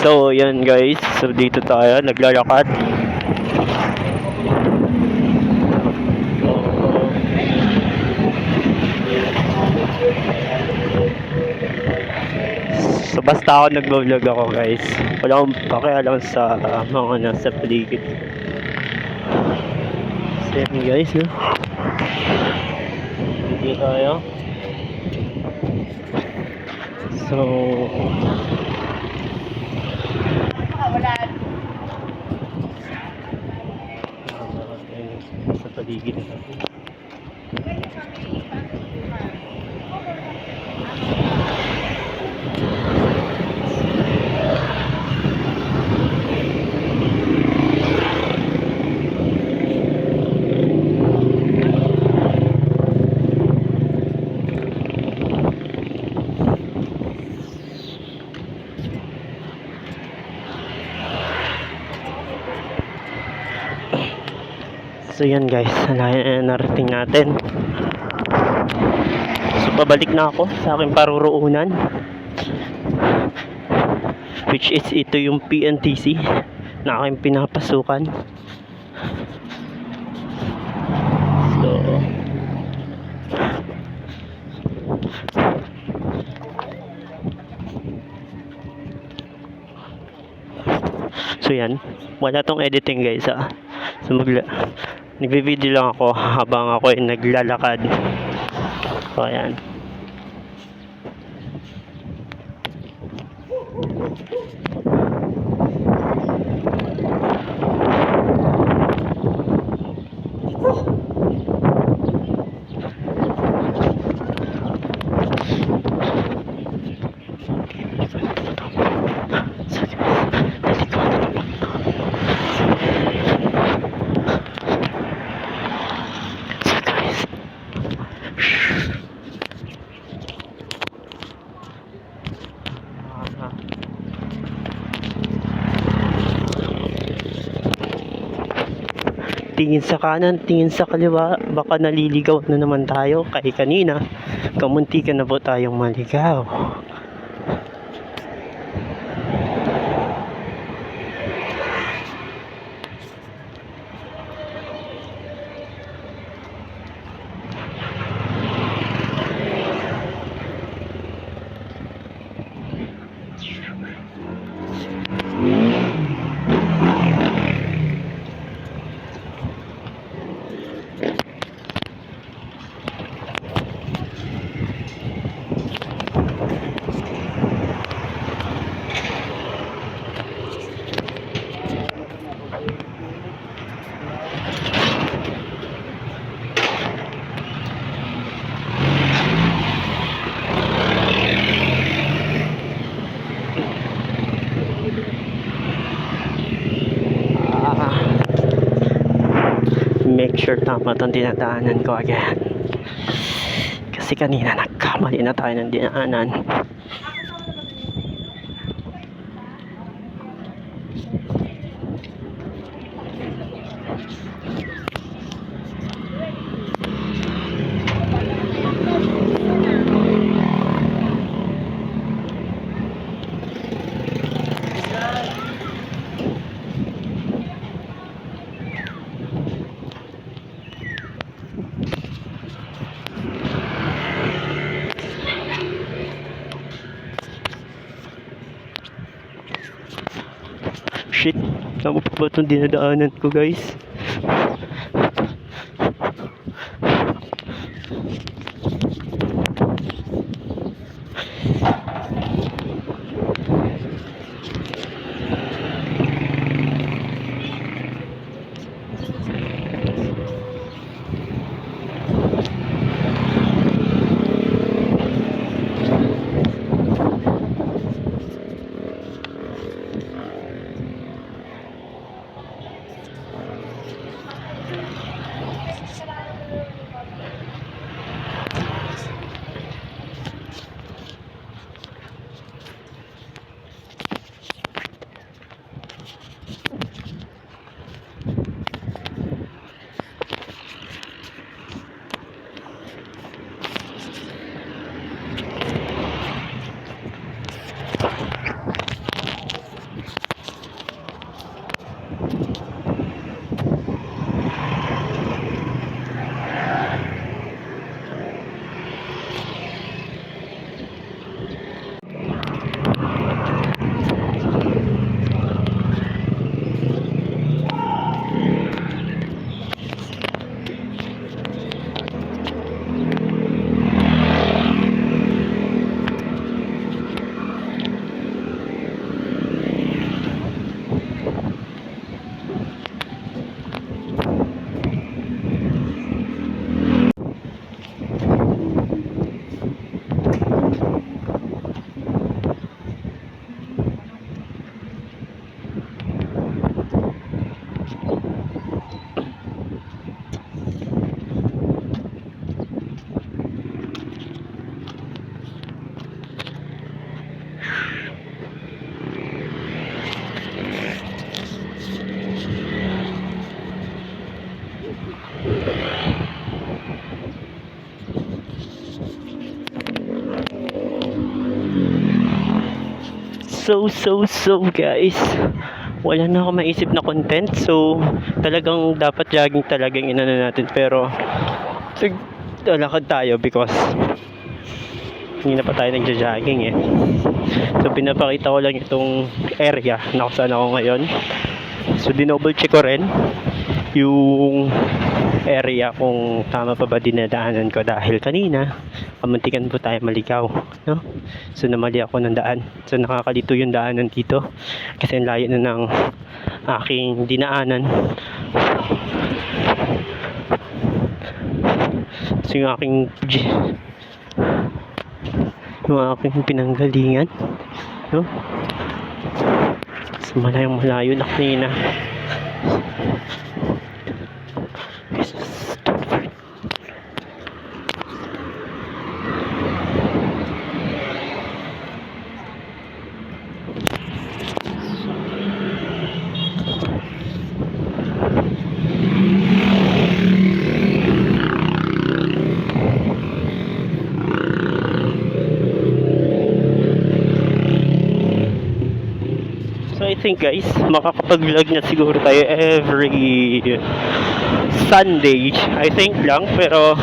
So, yan guys. So, dito tayo. Naglalakad. So, basta ako nag-vlog ako guys. Wala akong pakialam sa mga nasa paligid. So, yan guys. No? Dito tayo. So, sa paligid natin. So yan guys, narating natin. So babalik na ako sa aking paruroonan, which is ito yung PNTC na aking pinapasukan. So yan, wala tong editing guys ha. So nagvi-video lang ako habang ako ay naglalakad. So ayan. Tingin sa kanan, tingin sa kaliwa, baka naliligaw na naman tayo. Kaya kanina, kamunti ka na po tayong maligaw. Make sure tama itong dinadaanan ko again. Kasi kanina nagkamali na tayo ng dinaanan. Shit, tama pa ba itong dinadaanan ko guys? So guys, wala na ako maisip na content. So talagang dapat jogging talagang inano natin, pero lalakad tayo because hindi na pa tayo nagja-jogging eh. So pinapakita ko lang itong area na kung saan ako ngayon. So dinoble check ko rin yung area kung tama pa ba dinadaanan ko, dahil kanina kamuntikan po tayo maligaw, no? So namali ako ng daan. So nakakalito yung daanan dito kasi ang layo na ng aking dinaanan. So yung aking pinanggalingan, no? So malayo na kanina. So I think guys, makakapag-vlog na siguro tayo every Sunday. I think lang, pero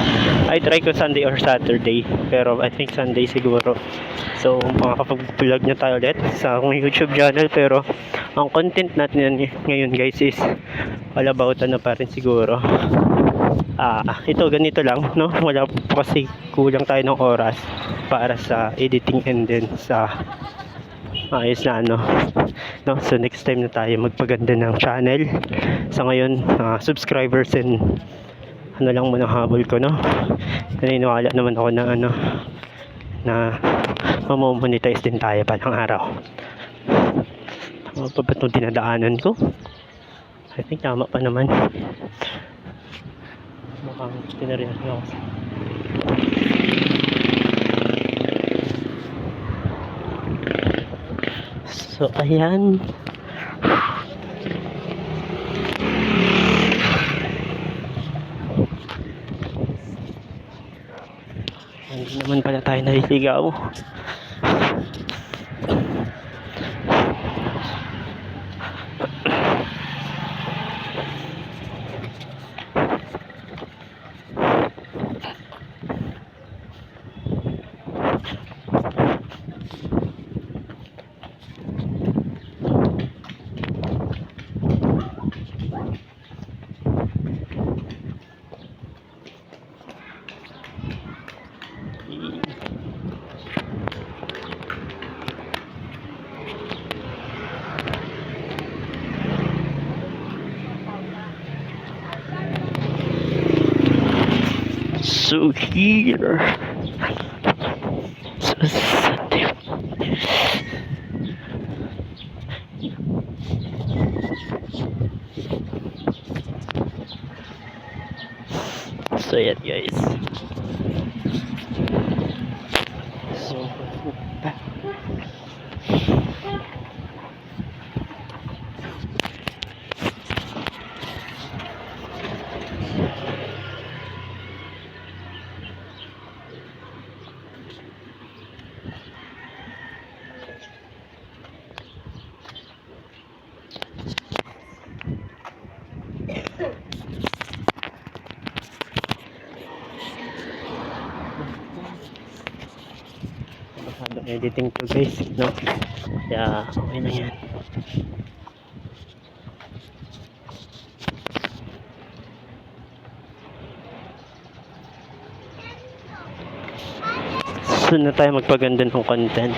I try ko Sunday or Saturday. Pero I think Sunday siguro. So makakapag-vlog na tayo ulit sa akong YouTube channel. Pero ang content natin ngayon guys is all about ano pa rin siguro. Ito ganito lang, no? Wala kasi, kulang tayo ng oras para sa editing and then sa ayos na ano, no? So next time na tayo magpaganda ng channel. Sa ngayon, subscribers and ano lang muna habol ko, no? Naniniwala naman ako na ano, na mamomonetize din tayo pa ng araw. Tama pa ba itong dinadaanan ko? I think tama pa naman. Mukhang tinarihan ako. So ayan. Hindi naman pala tayo naliligaw. So here, so yan guys. So editing to guys, no? Kaya okay na yan. So na tayo magpaganda ng content.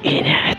Init.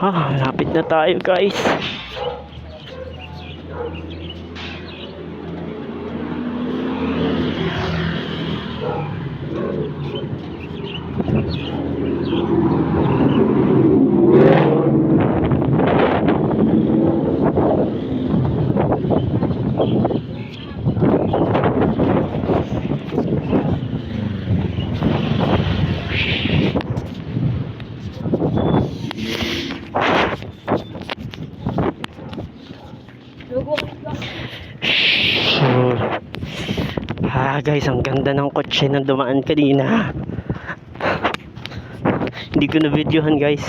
Lapit na tayo guys. Guys, ang ganda ng kotse na dumaan kanina. Hindi ko na videohan guys.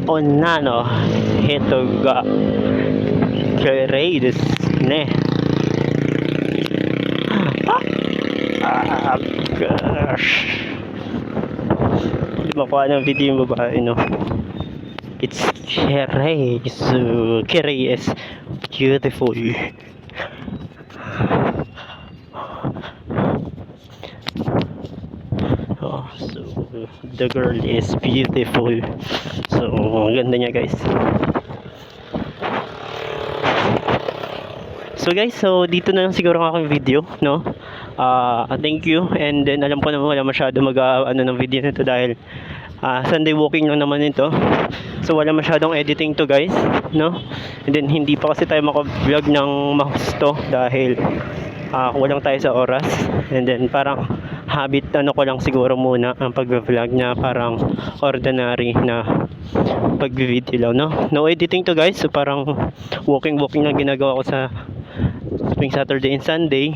Onano, heto ga Kereides ne. Gosh. Di ba ko ng video yung babae, no? It's Kereides. Kereides. Beautiful. So the girl is beautiful. So ang ganda niya guys. So guys, so dito na lang siguro ang aking video, no? Thank you, and then alam ko naman wala masyado ng video nito dahil Sunday walking lang naman ito. So wala masyadong editing to guys, no? And then hindi pa kasi tayo maka-vlog ng mahusto dahil kulang tayo sa oras. And then parang habit ko lang siguro muna ang pag-vlog na parang ordinary na pag-video lang, no? No editing to guys. So parang walking lang ginagawa ko sa tuwing Saturday and Sunday.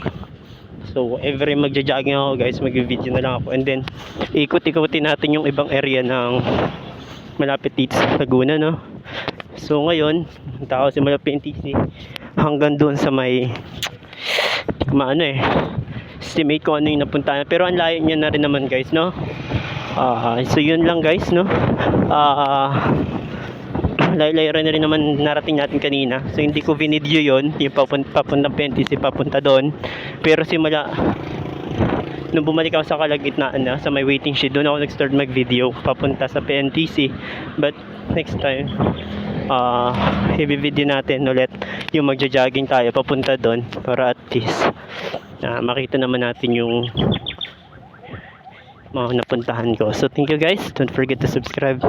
So every magja-jogging ako guys, mag-video na lang ako, and then ikot-ikotin natin yung ibang area ng malapit dito sa Laguna, no? So ngayon, tao si malapit TC hanggang doon sa may estimate ko ano yung napuntahan, pero ang layo niya na rin naman guys, no? So yun lang guys, no? Layo-layo rin naman narating natin kanina. So hindi ko vinidyo yon yung papuntang PNTC papunta doon, pero simula nung bumalik ako sa kalagitnaan na sa may waiting shed, doon ako nag-start mag-video papunta sa PNTC. But next time i-video natin ulit yung magja-jogging tayo papunta doon para at least makita naman natin yung mga napuntahan ko. So thank you guys, don't forget to subscribe.